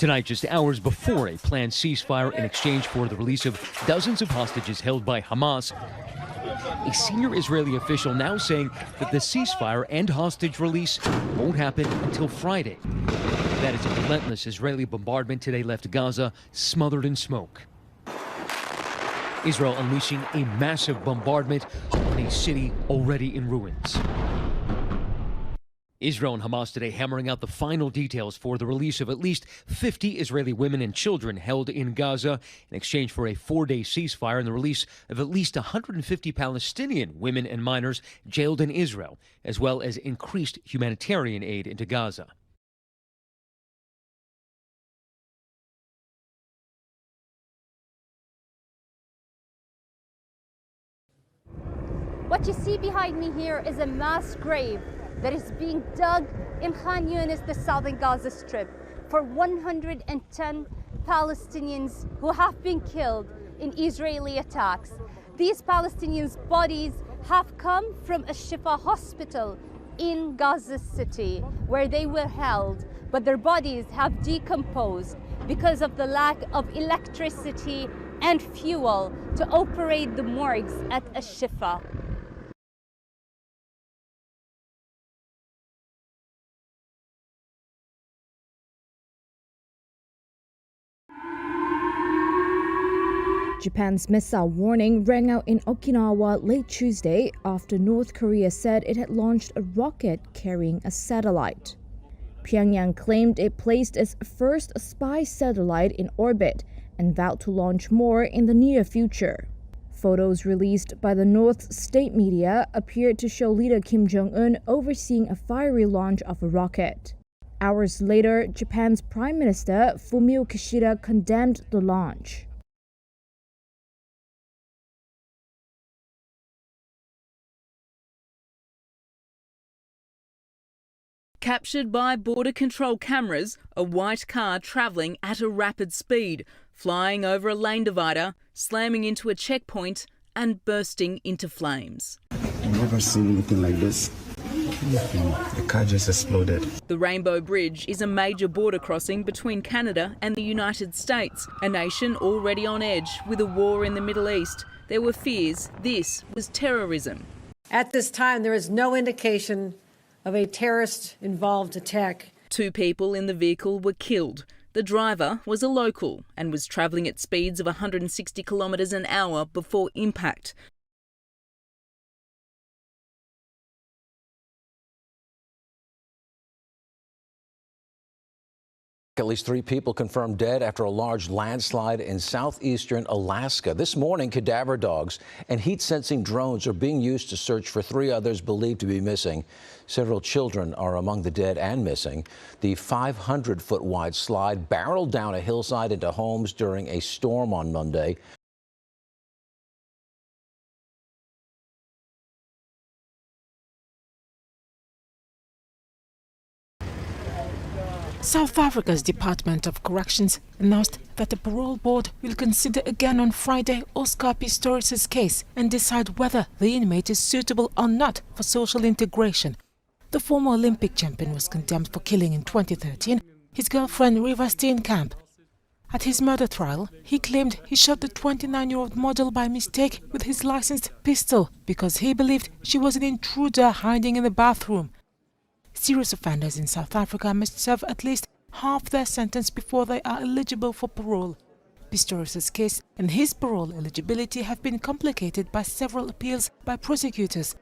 Tonight, just hours before a planned ceasefire in exchange for the release of dozens of hostages held by Hamas, a senior Israeli official now saying that the ceasefire and hostage release won't happen until Friday. That is a relentless Israeli bombardment today left Gaza smothered in smoke. Israel unleashing a massive bombardment on a city already in ruins. Israel and Hamas today hammering out the final details for the release of at least 50 Israeli women and children held in Gaza in exchange for a 4-day ceasefire and the release of at least 150 Palestinian women and minors jailed in Israel, as well as increased humanitarian aid into Gaza. What you see behind me here is a mass grave that is being dug in Khan Yunis, the southern Gaza Strip, for 110 Palestinians who have been killed in Israeli attacks. These Palestinians' bodies have come from a Shifa hospital in Gaza City, where they were held, but their bodies have decomposed because of the lack of electricity and fuel to operate the morgues at a Shifa. Japan's missile warning rang out in Okinawa late Tuesday after North Korea said it had launched a rocket carrying a satellite. Pyongyang claimed it placed its first spy satellite in orbit and vowed to launch more in the near future. Photos released by the North's state media appeared to show leader Kim Jong-un overseeing a fiery launch of a rocket. Hours later, Japan's Prime Minister Fumio Kishida condemned the launch. Captured by border control cameras, a white car travelling at a rapid speed, flying over a lane divider, slamming into a checkpoint and bursting into flames. I've never seen anything like this. The car just exploded. The Rainbow Bridge is a major border crossing between Canada and the United States, a nation already on edge with a war in the Middle East. There were fears this was terrorism. At this time, there is no indication of a terrorist-involved attack. 2 people in the vehicle were killed. The driver was a local and was travelling at speeds of 160 kilometres an hour before impact. At least 3 people confirmed dead after a large landslide in southeastern Alaska. This morning, cadaver dogs and heat-sensing drones are being used to search for 3 others believed to be missing. Several children are among the dead and missing. The 500-foot wide slide barreled down a hillside into homes during a storm on Monday. South Africa's Department of Corrections announced that the parole board will consider again on Friday Oscar Pistorius' case and decide whether the inmate is suitable or not for social integration. The former Olympic champion was condemned for killing in 2013 his girlfriend Reeva Steenkamp. At his murder trial, he claimed he shot the 29-year-old model by mistake with his licensed pistol because he believed she was an intruder hiding in the bathroom. Serious offenders in South Africa must serve at least half their sentence before they are eligible for parole. Pistorius' case and his parole eligibility have been complicated by several appeals by prosecutors.